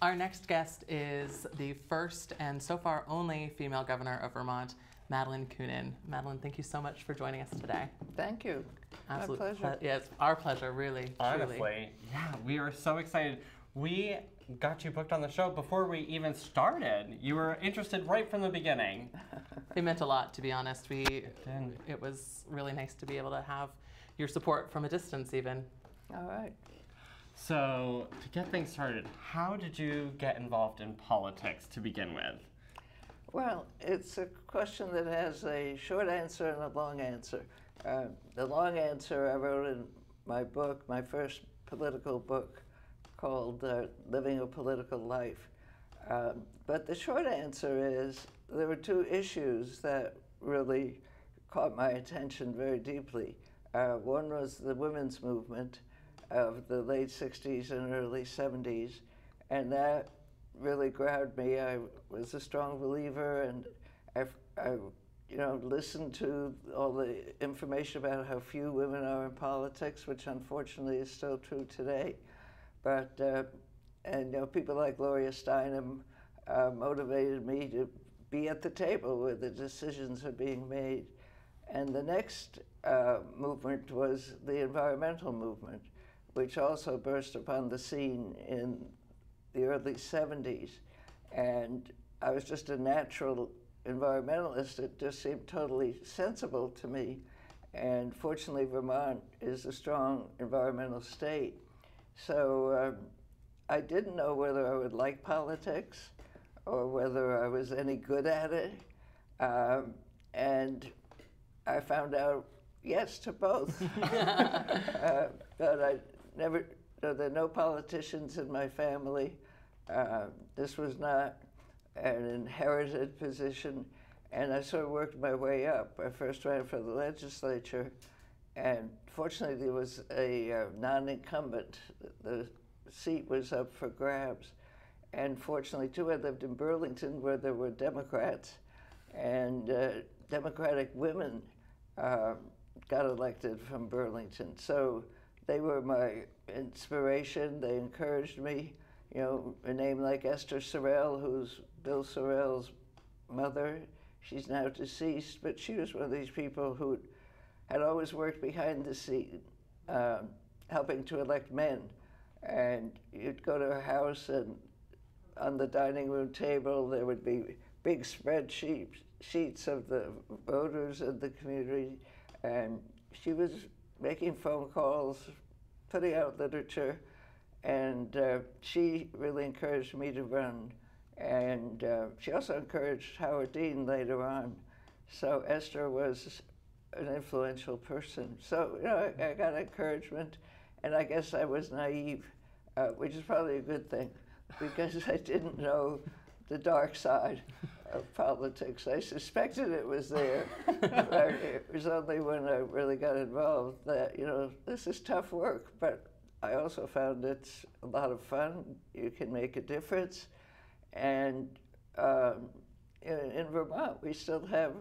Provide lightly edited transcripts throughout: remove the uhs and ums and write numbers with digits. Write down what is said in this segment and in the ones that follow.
Our next guest is the first and so far only female governor of Vermont, Madeleine Kunin. Madeleine, thank you so much for joining us today. Thank you. Absolute My pleasure. Yeah, it's our pleasure, really. Honestly, truly. yeah, we are so excited. We got you booked on the show before we even started. You were interested right from the beginning. It meant a lot, to be honest. It was really nice to be able to have your support from a distance, even. All right. So, to get things started, how did you get involved in politics to begin with? Well, it's a question that has a short answer and a long answer. The long answer I wrote in my book, my first political book called Living a Political Life. But the short answer is there were two issues that really caught my attention very deeply. One was the women's movement of the late 60s and early 70s, and that really grabbed me. I was a strong believer, and I listened to all the information about how few women are in politics, which unfortunately is still true today. But people like Gloria Steinem motivated me to be at the table where the decisions are being made. And the next movement was the environmental movement, which also burst upon the scene in the early 70s. And I was just a natural environmentalist. It just seemed totally sensible to me. And fortunately, Vermont is a strong environmental state. So I didn't know whether I would like politics or whether I was any good at it. And I found out yes to both. But I never, there are no politicians in my family. This was not an inherited position, and I sort of worked my way up. I first ran for the legislature, and fortunately there was a non-incumbent. The seat was up for grabs, and fortunately too, I lived in Burlington where there were Democrats, and Democratic women got elected from Burlington. So they were my inspiration. They encouraged me. You know, a name like Esther Sorrell, who's Bill Sorrell's mother, she's now deceased, but she was one of these people who had always worked behind the scene, helping to elect men. And you'd go to her house, and on the dining room table, there would be big spreadsheets of the voters in the community, and she was making phone calls, putting out literature, and she really encouraged me to run. And she also encouraged Howard Dean later on. So Esther was an influential person. So, I got encouragement, and I guess I was naive, which is probably a good thing, because I didn't know the dark side of politics. I suspected it was there, but it was only when I really got involved that, this is tough work, but I also found it's a lot of fun. You can make a difference. And in Vermont, we still have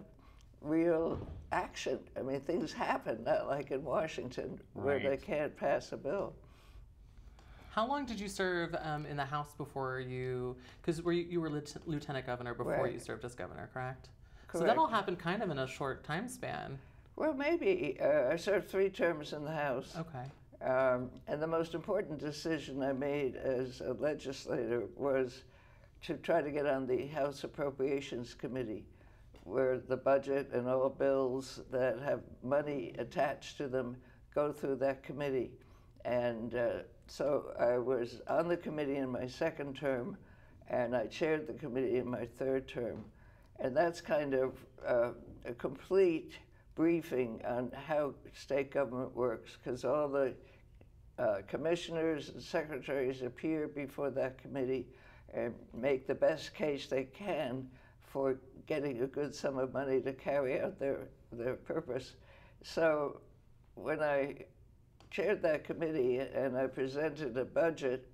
real action. I mean, things happen, not like in Washington, where they can't pass a bill. How long did you serve in the House before because you were lieutenant governor before you served as governor, correct? So that all happened kind of in a short time span. Well, maybe. I served 3 terms in the House. Okay. And the most important decision I made as a legislator was to try to get on the House Appropriations Committee, where the budget and all bills that have money attached to them go through that committee. And so I was on the committee in my 2nd term, and I chaired the committee in my 3rd term. And that's kind of a complete briefing on how state government works, because all the commissioners and secretaries appear before that committee and make the best case they can for getting a good sum of money to carry out their purpose. So when I chaired that committee and I presented a budget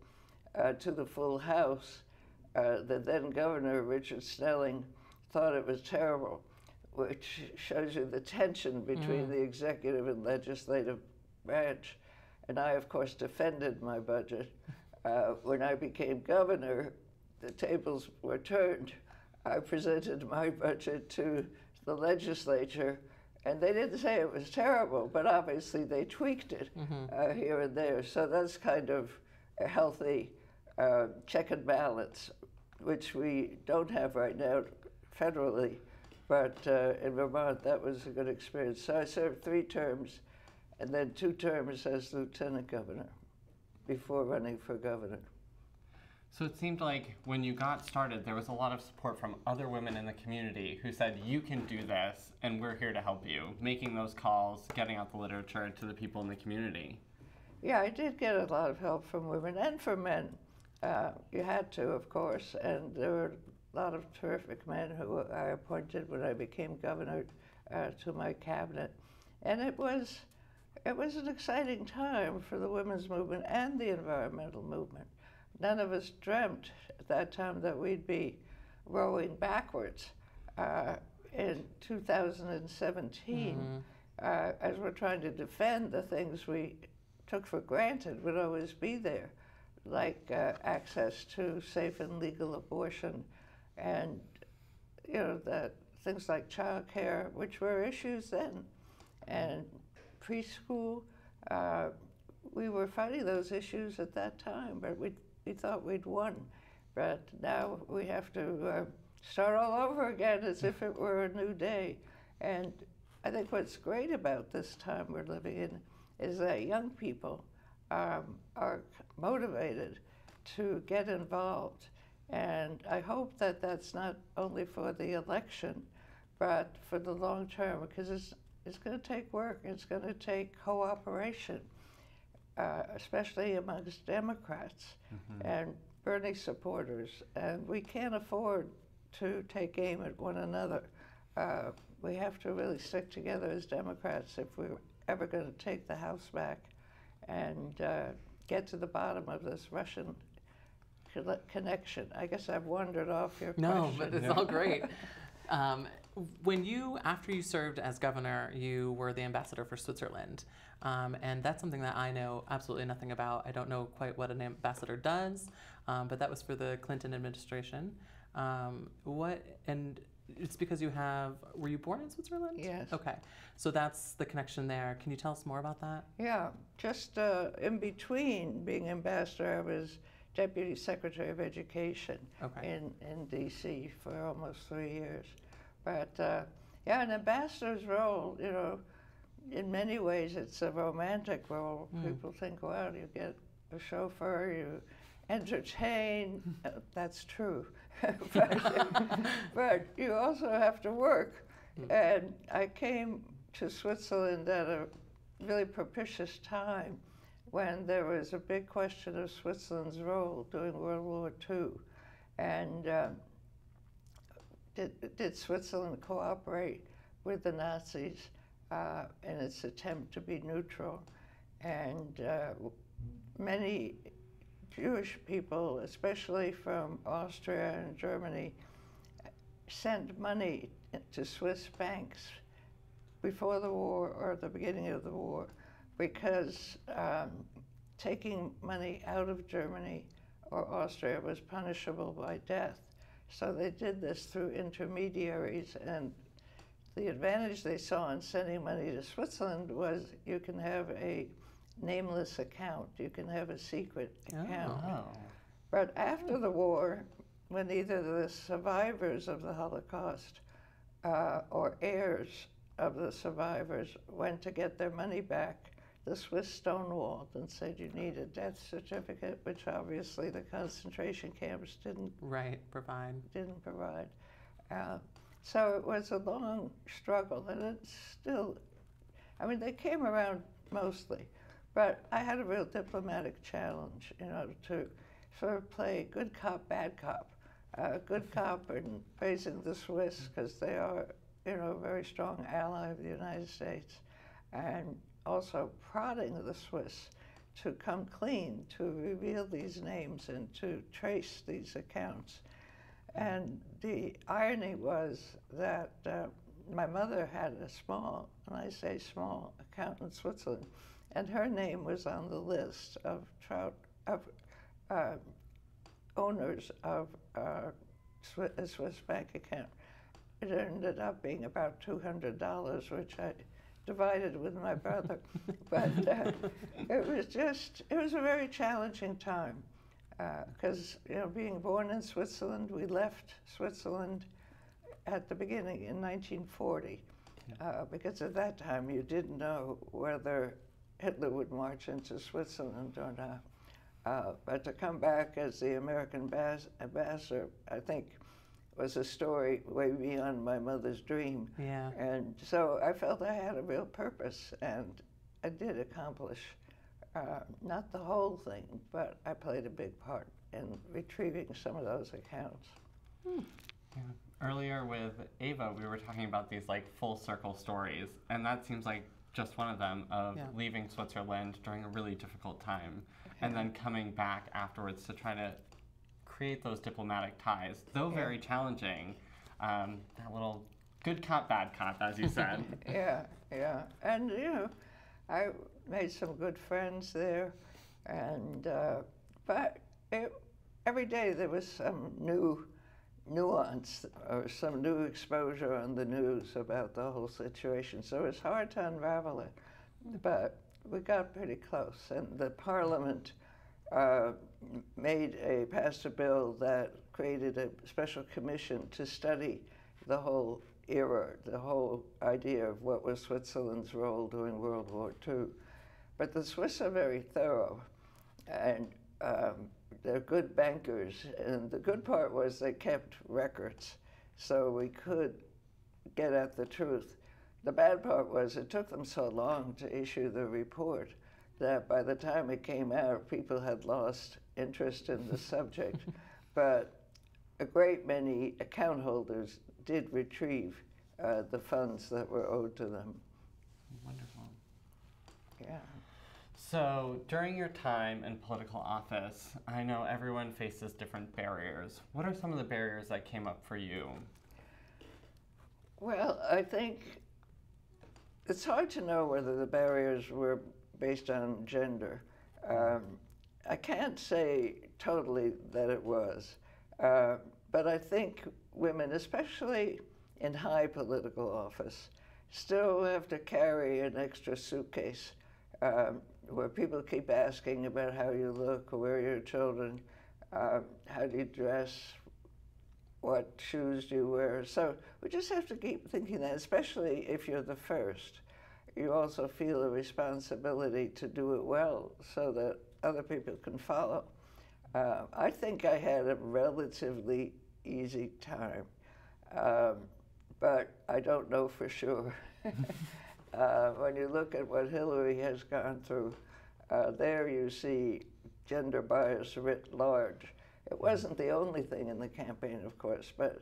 to the full House, the then governor, Richard Snelling, thought it was terrible, which shows you the tension between the executive and legislative branch. And I, of course, defended my budget. when I became governor, the tables were turned. I presented my budget to the legislature, and they didn't say it was terrible, but obviously they tweaked it here and there. So that's kind of a healthy check and balance, which we don't have right now federally. But in Vermont, that was a good experience. So I served 3 terms, and then 2 terms as lieutenant governor before running for governor. So it seemed like when you got started, there was a lot of support from other women in the community who said, you can do this, and we're here to help you, making those calls, getting out the literature to the people in the community. Yeah, I did get a lot of help from women and from men. You had to, of course, and there were a lot of terrific men who I appointed when I became governor to my cabinet. And it was an exciting time for the women's movement and the environmental movement. None of us dreamt at that time that we'd be rowing backwards in 2017 as we're trying to defend the things we took for granted would always be there, like access to safe and legal abortion, and that things like child care, which were issues then, and preschool. We were fighting those issues at that time, but we thought we'd won. But now we have to start all over again as if it were a new day. And I think what's great about this time we're living in is that young people are motivated to get involved. And I hope that that's not only for the election, but for the long term, because it's going to take work. It's going to take cooperation, especially amongst Democrats and Bernie supporters. And we can't afford to take aim at one another. We have to really stick together as Democrats if we're ever going to take the House back and get to the bottom of this Russian connection. I guess I've wandered off your question. No, but it's all great. After you served as governor, you were the ambassador for Switzerland. And that's something that I know absolutely nothing about. I don't know quite what an ambassador does, but that was for the Clinton administration. And it's because were you born in Switzerland? Yes. Okay, so that's the connection there. Can you tell us more about that? Yeah, just in between being ambassador, I was Deputy Secretary of Education in D.C. for almost 3 years. But yeah, an ambassador's role, in many ways it's a romantic role. People think, well, you get a chauffeur, you entertain. That's true. but you also have to work. And I came to Switzerland at a really propitious time when there was a big question of Switzerland's role during World War II. And did Switzerland cooperate with the Nazis in its attempt to be neutral? And many Jewish people, especially from Austria and Germany, sent money to Swiss banks before the war or at the beginning of the war, because taking money out of Germany or Austria was punishable by death. So they did this through intermediaries, and the advantage they saw in sending money to Switzerland was you can have a nameless account, you can have a secret account. But after the war, when either the survivors of the Holocaust or heirs of the survivors went to get their money back, the Swiss stonewalled and said you need a death certificate, which obviously the concentration camps didn't provide. So it was a long struggle, and it's still, they came around mostly, but I had a real diplomatic challenge, to sort of play good cop, bad cop. Good cop in praising the Swiss because they are, a very strong ally of the United States, and also prodding the Swiss to come clean, to reveal these names and to trace these accounts. And the irony was that my mother had a small, and I say small, account in Switzerland, and her name was on the list of owners of a Swiss bank account. It ended up being about $200, which I divided with my brother. But it was a very challenging time because, being born in Switzerland, we left Switzerland at the beginning in 1940 because at that time you didn't know whether Hitler would march into Switzerland or not. But to come back as the American ambassador, I think, was a story way beyond my mother's dream. Yeah. And so I felt I had a real purpose, and I did accomplish not the whole thing, but I played a big part in retrieving some of those accounts. Yeah. Earlier with Ava, we were talking about these like full circle stories, and that seems like just one of them of leaving Switzerland during a really difficult time, and then coming back afterwards to try to create those diplomatic ties, though very challenging. That little good cop, bad cop, as you said. Yeah. And, I made some good friends there, and but every day there was some new nuance or some new exposure on the news about the whole situation. So it's hard to unravel it, but we got pretty close, and the Parliament passed a bill that created a special commission to study the whole era, the whole idea of what was Switzerland's role during World War II. But the Swiss are very thorough, and they're good bankers, and the good part was they kept records, so we could get at the truth. The bad part was it took them so long to issue the report that by the time it came out, people had lost interest in the subject. But a great many account holders did retrieve the funds that were owed to them. Wonderful. Yeah. So during your time in political office, I know everyone faces different barriers. What are some of the barriers that came up for you? Well, I think it's hard to know whether the barriers were based on gender. I can't say totally that it was, but I think women, especially in high political office, still have to carry an extra suitcase where people keep asking about how you look, where are your children, how do you dress, what shoes do you wear. So we just have to keep thinking that, especially if you're the first. You also feel a responsibility to do it well so that other people can follow. I think I had a relatively easy time, but I don't know for sure. When you look at what Hillary has gone through, there you see gender bias writ large. It wasn't the only thing in the campaign, of course, but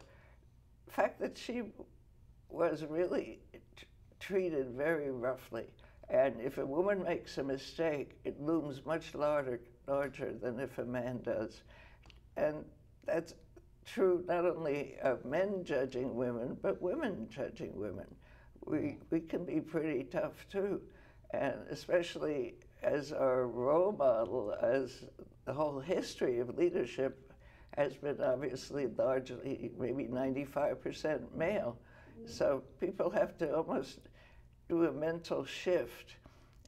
the fact that she was really treated very roughly. And if a woman makes a mistake, it looms much larger than if a man does. And that's true not only of men judging women, but women judging women. We can be pretty tough too. And especially as our role model, as the whole history of leadership has been obviously largely, maybe 95% male. So people have to almost do a mental shift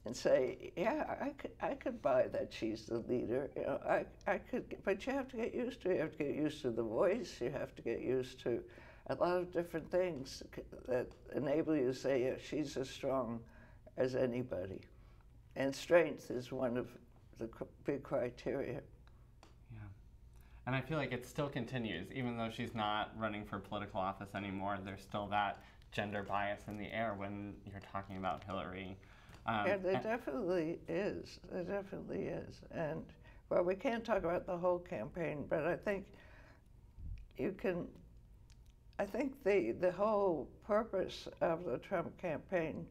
and say, yeah, I could buy that she's the leader. I could, but you have to get used to it. You have to get used to the voice. You have to get used to a lot of different things that enable you to say, yeah, she's as strong as anybody. And strength is one of the big criteria. Yeah. And I feel like it still continues, even though she's not running for political office anymore, there's still that gender bias in the air when you're talking about Hillary. Yeah, there definitely is. There definitely is. And, well, we can't talk about the whole campaign, but I think you can, I think the whole purpose of the Trump campaign,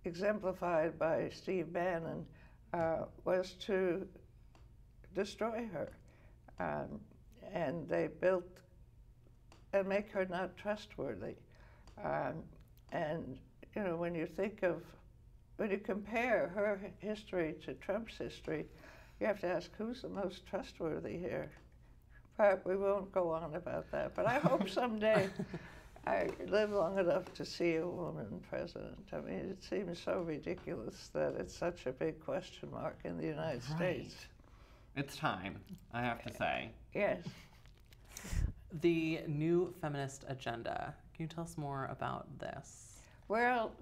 exemplified by Steve Bannon, was to destroy her. And they built and make her not trustworthy. And when you think of, when you compare her history to Trump's history, you have to ask who's the most trustworthy here. But we won't go on about that. But I hope someday I live long enough to see a woman president. I mean, it seems so ridiculous that it's such a big question mark in the United States. It's time, I have to say. Yes. The new Feminist Agenda. Can you tell us more about this? Well,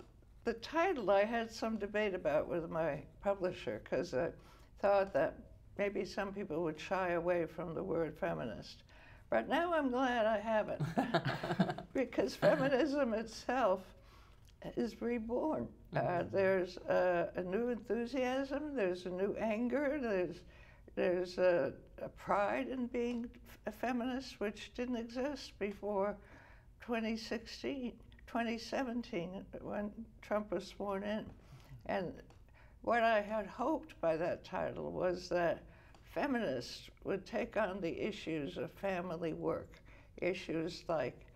the title I had some debate about with my publisher because I thought that maybe some people would shy away from the word feminist. But now I'm glad I haven't because feminism itself is reborn. There's a new enthusiasm, there's a new anger, there's a pride in being a feminist which didn't exist before 2017 when Trump was sworn in. And what I had hoped by that title was that feminists would take on the issues of family work, issues like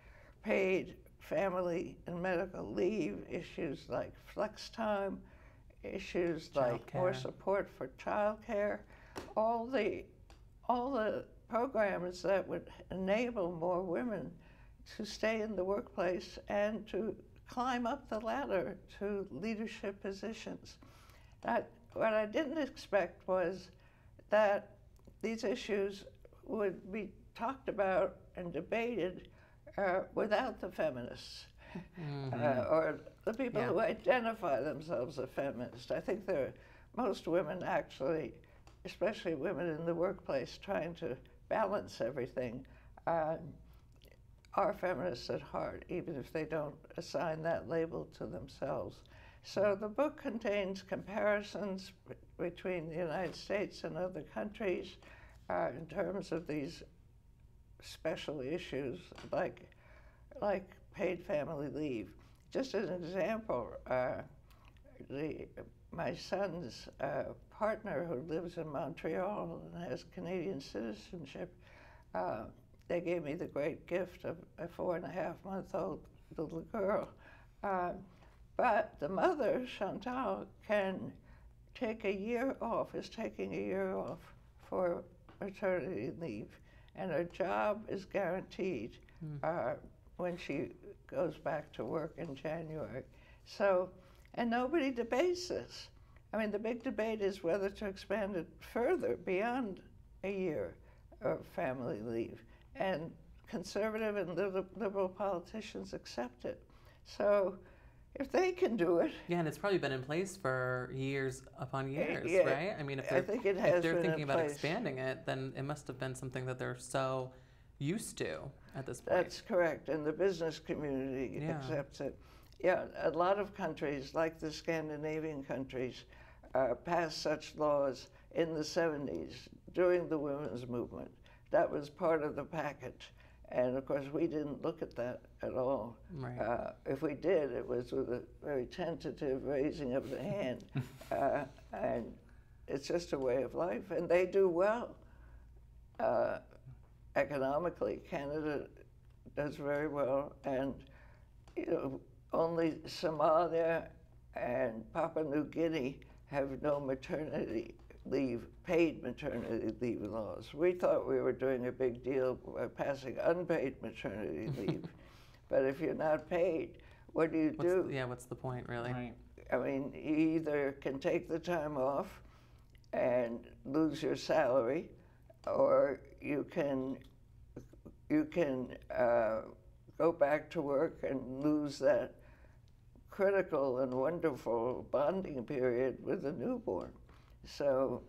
paid family and medical leave, issues like flex time, issues like more support for childcare, all the programs that would enable more women to stay in the workplace and to climb up the ladder to leadership positions. What I didn't expect was that these issues would be talked about and debated without the feminists or the people who identify themselves as feminists. I think most women actually, especially women in the workplace trying to balance everything, are feminists at heart, even if they don't assign that label to themselves. So the book contains comparisons between the United States and other countries in terms of these special issues like paid family leave. Just as an example, my son's partner who lives in Montreal and has Canadian citizenship, they gave me the great gift of a 4.5-month-old little girl. But the mother, Chantal, can take a year off, is taking a year off for maternity leave, and her job is guaranteed when she goes back to work in January. So, and nobody debates this. I mean, the big debate is whether to expand it further beyond a year of family leave. And conservative and liberal politicians accept it. So if they can do it. Yeah, and it's probably been in place for years upon years, yeah, right? I mean, if they're thinking about expanding it, then it must have been something that they're so used to at this point. That's correct, and the business community accepts it. Yeah, a lot of countries, like the Scandinavian countries, passed such laws in the 70s during the women's movement. That was part of the package. And of course, we didn't look at that at all. Right. If we did, it was with a very tentative raising of the hand. And it's just a way of life. And they do well economically. Canada does very well. And only Somalia and Papua New Guinea have no maternity leave, paid maternity leave laws. We thought we were doing a big deal by passing unpaid maternity leave. But if you're not paid, what do you do? Yeah, what's the point, really? Right. I mean, you either can take the time off and lose your salary, or you can go back to work and lose that critical and wonderful bonding period with a newborn. So,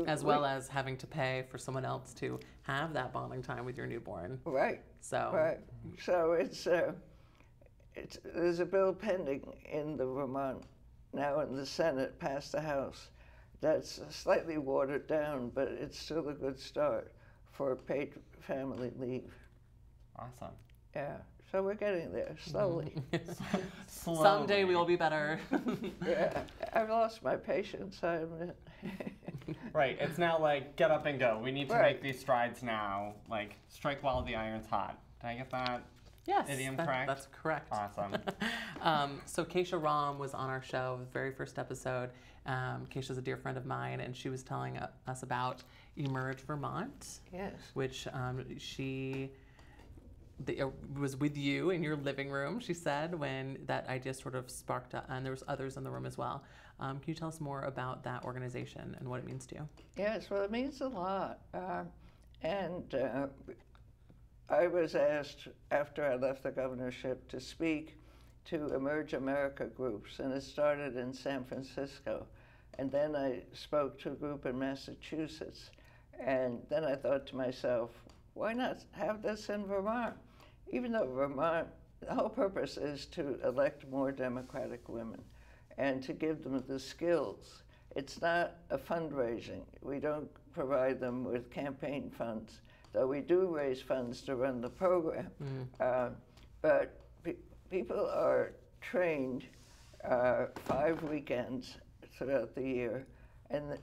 as well as having to pay for someone else to have that bonding time with your newborn. Right. So. Right. So there's a bill pending in the Vermont, now in the Senate, past the House, that's slightly watered down, but it's still a good start for paid family leave. Awesome. Yeah. So we're getting there, slowly. Slowly. Someday we'll be better. Yeah, I've lost my patience, I admit. Right, it's now like, get up and go. We need to make these strides now. Like, strike while the iron's hot. Did I get that? Yes, idiom correct? That's correct. Awesome. So Keisha Rom was on our show, the very first episode. Keisha's a dear friend of mine, and she was telling us about Emerge Vermont, Yes. which she was with you in your living room, she said, when that idea sort of sparked up, and there was others in the room as well. Can you tell us more about that organization and what it means to you? Yes, well, it means a lot. I was asked after I left the governorship to speak to Emerge America groups, and it started in San Francisco. And then I spoke to a group in Massachusetts. And then I thought to myself, why not have this in Vermont? Even though Vermont, the whole purpose is to elect more Democratic women and to give them the skills. It's not a fundraising. We don't provide them with campaign funds, though we do raise funds to run the program. But people are trained 5 weekends throughout the year, and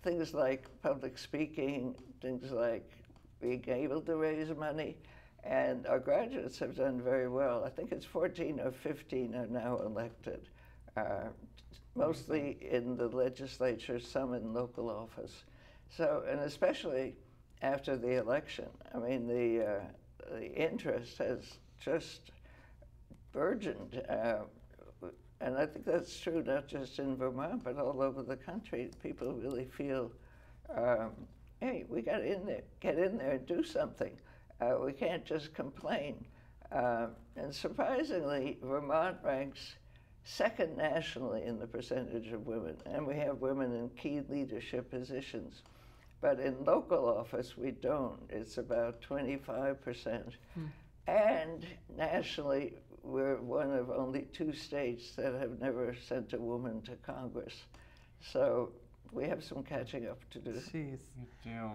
things like public speaking, things like being able to raise money, and our graduates have done very well. I think it's 14 or 15 are now elected, mostly in the legislature, some in local office. So, and especially after the election, I mean, the interest has just burgeoned. And I think that's true not just in Vermont, but all over the country. People really feel, hey, we got to get in there and do something. We can't just complain. And surprisingly, Vermont ranks second nationally in the percentage of women, and we have women in key leadership positions. But in local office, we don't. It's about 25%. And nationally, we're one of only 2 states that have never sent a woman to Congress. So we have some catching up to do. Jeez. You do.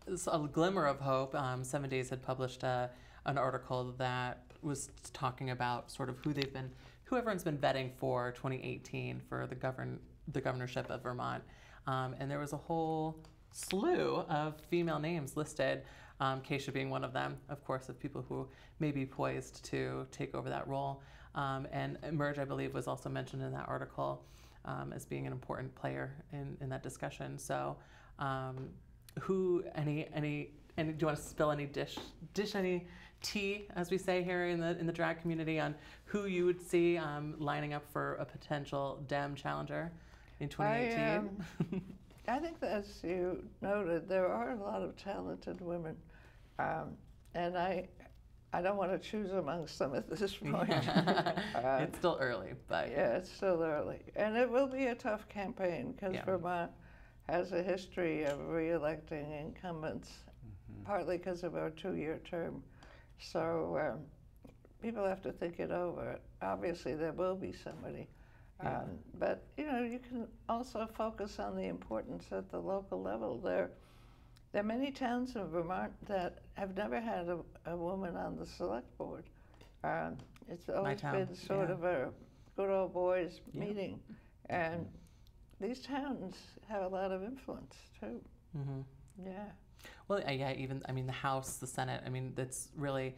It's a glimmer of hope. 7 Days had published an article that was talking about sort of who everyone's been vetting for 2018 for the governorship of Vermont. And there was a whole slew of female names listed, Keisha being one of them, of course, of people who may be poised to take over that role. And Emerge, I believe, was also mentioned in that article as being an important player in that discussion. So do you want to spill any any tea, as we say here in the drag community, on who you would see lining up for a potential Dem challenger in 2018? I think, as you noted, there are a lot of talented women, and I don't want to choose amongst them at this point. It's still early, but yeah, it's still early, and it will be a tough campaign because Vermont has a history of re-electing incumbents, partly because of our 2-year term. So people have to think it over. Obviously, there will be somebody. But you can also focus on the importance at the local level. There are many towns in Vermont that have never had a woman on the select board. It's always been sort of a good old boys meeting, and these towns have a lot of influence too. Yeah. Well, even the House, the Senate. That's really,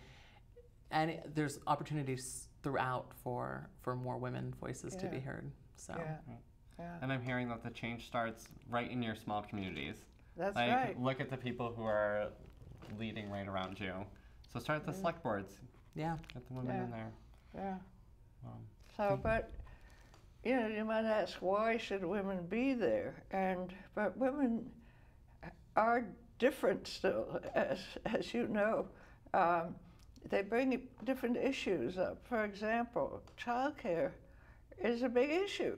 and there's opportunities throughout for more women voices to be heard. So. And I'm hearing that the change starts right in your small communities. That's right. Look at the people who are leading right around you. So start at the select boards. Yeah. Get the women in there. Yeah. So, but you might ask, why should women be there? But women are different still, as you know. They bring different issues up. For example, childcare is a big issue,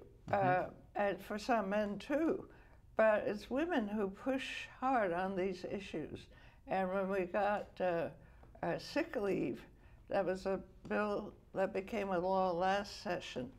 and for some men too. But it's women who push hard on these issues. And when we got sick leave, that was a bill that became a law last session.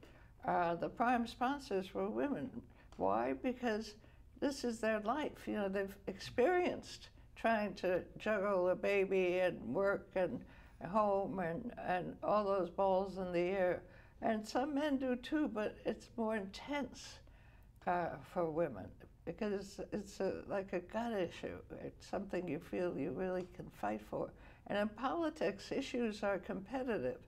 The prime sponsors were women. Why? Because this is their life. They've experienced trying to juggle a baby and work and home and all those balls in the air. And some men do too, but it's more intense for women. because it's like a gut issue. It's something you feel you really can fight for. And in politics, issues are competitive.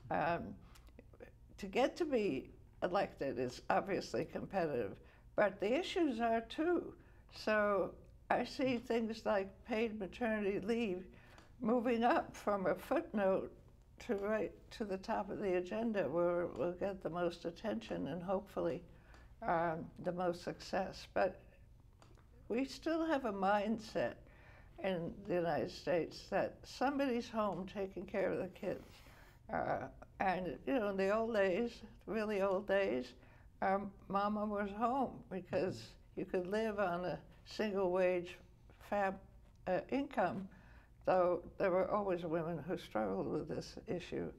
To get to be elected is obviously competitive, but the issues are too. So I see things like paid maternity leave moving up from a footnote to right to the top of the agenda, where it will get the most attention and hopefully the most success. But we still have a mindset in the United States that somebody's home taking care of the kids. And you know, in the old days, really old days, mama was home because you could live on a single wage income, though there were always women who struggled with this issue.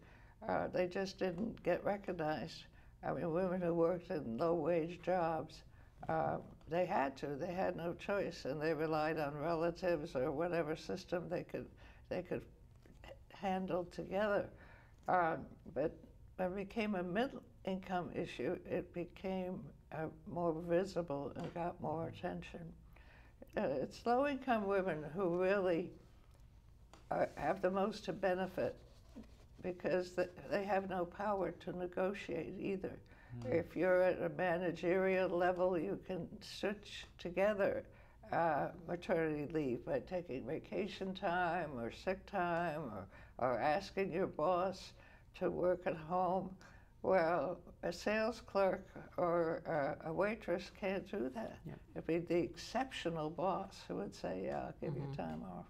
They just didn't get recognized. I mean, women who worked in low-wage jobs, they had no choice, and they relied on relatives or whatever system they could handle together. But when it became a middle-income issue, it became more visible and got more attention. It's low-income women who really have the most to benefit, because they have no power to negotiate either. If you're at a managerial level, you can stitch together maternity leave by taking vacation time or sick time or asking your boss to work at home. Well, a sales clerk or a waitress can't do that. Yeah. It'd be the exceptional boss who would say, yeah, I'll give you time off.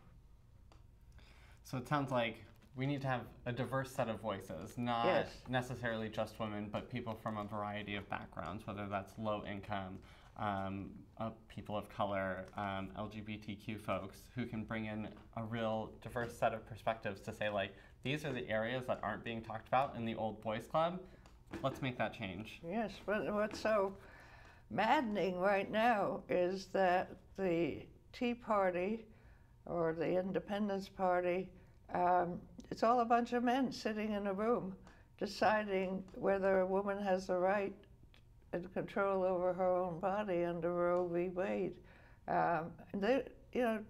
So it sounds like we need to have a diverse set of voices, not necessarily just women, but people from a variety of backgrounds, whether that's low income, people of color, LGBTQ folks, who can bring in a real diverse set of perspectives to say, like, these are the areas that aren't being talked about in the old boys club. Let's make that change. Yes, but what's so maddening right now is that the Tea Party or the Independence Party, it's all a bunch of men sitting in a room deciding whether a woman has the right and control over her own body under Roe v. Wade.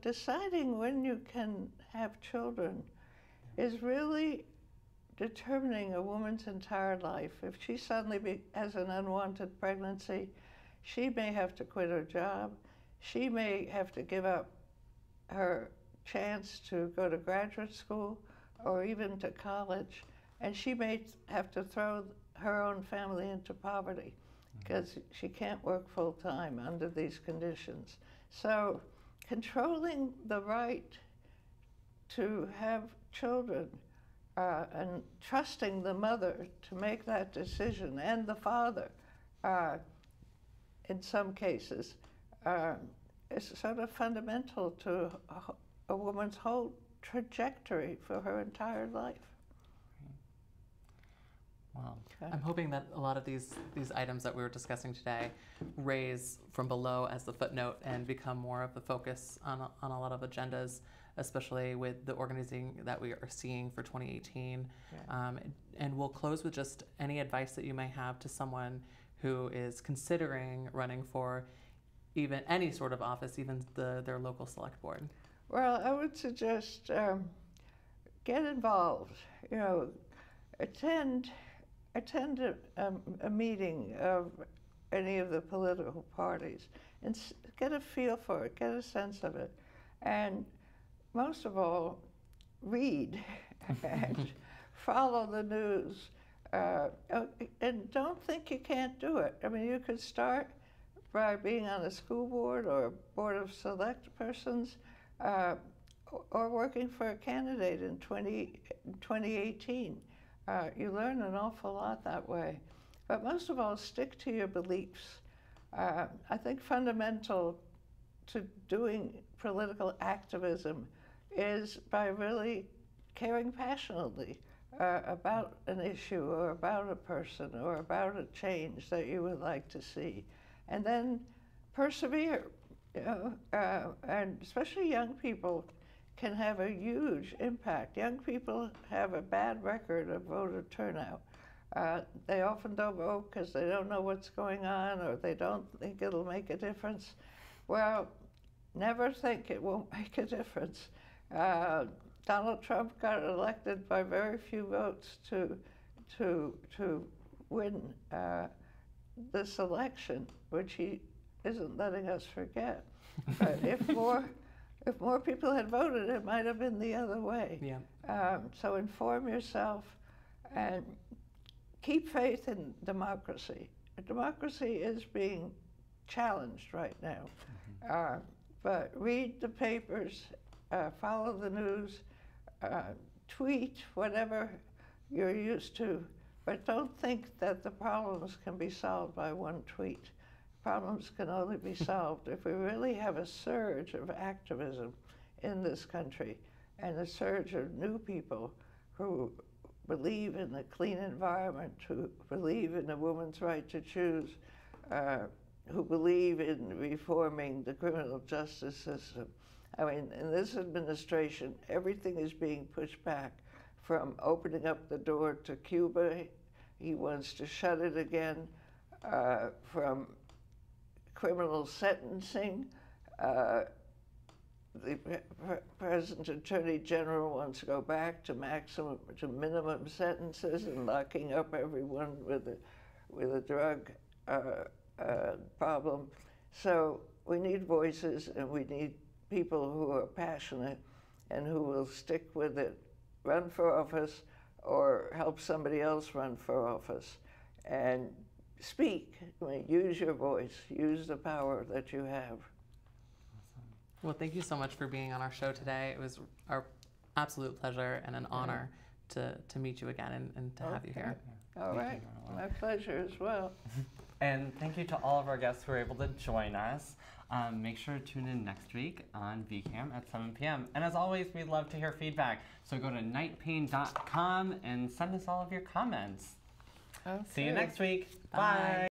Deciding when you can have children is really determining a woman's entire life. If she suddenly has an unwanted pregnancy, she may have to quit her job. She may have to give up her chance to go to graduate school or even to college, and she may have to throw her own family into poverty because she can't work full-time under these conditions. So controlling the right to have children and trusting the mother to make that decision, and the father in some cases, is sort of fundamental to a woman's whole trajectory for her entire life. Wow. I'm hoping that a lot of these items that we were discussing today raise from below as the footnote and become more of the focus on a lot of agendas, especially with the organizing that we are seeing for 2018. Yeah. And we'll close with just any advice that you may have to someone who is considering running for even any sort of office, even their local select board. Well, I would suggest get involved. You know, attend a meeting of any of the political parties and get a feel for it, get a sense of it, and most of all, read and follow the news, and don't think you can't do it. I mean, you could start by being on a school board or a board of select persons, or working for a candidate in 2018. You learn an awful lot that way. But most of all, stick to your beliefs. I think fundamental to doing political activism is by really caring passionately about an issue or about a person or about a change that you would like to see. And then persevere, and especially young people can have a huge impact. Young people have a bad record of voter turnout. They often don't vote because they don't know what's going on or they don't think it'll make a difference. Well, never think it won't make a difference. Donald Trump got elected by very few votes to win this election, which he isn't letting us forget. But if more people had voted, it might have been the other way. Yeah. So inform yourself and keep faith in democracy. Democracy is being challenged right now. But read the papers, follow the news, tweet whatever you're used to, but don't think that the problems can be solved by one tweet. Problems can only be solved if we really have a surge of activism in this country and a surge of new people who believe in a clean environment, who believe in a woman's right to choose, who believe in reforming the criminal justice system. I mean, in this administration, everything is being pushed back, from opening up the door to Cuba. He wants to shut it again, from criminal sentencing. The present Attorney General wants to go back to minimum sentences and locking up everyone with a drug problem. So we need voices, and we need people who are passionate and who will stick with it, run for office or help somebody else run for office, and speak. I mean, use your voice, use the power that you have. Well, thank you so much for being on our show today. It was our absolute pleasure and an honor to meet you again and to have you here. All right, my pleasure as well. And thank you to all of our guests who were able to join us. Make sure to tune in next week on VCAM at 7 p.m. And as always, we'd love to hear feedback. So go to nightpain.com and send us all of your comments. Okay. See you next week. Bye. Bye.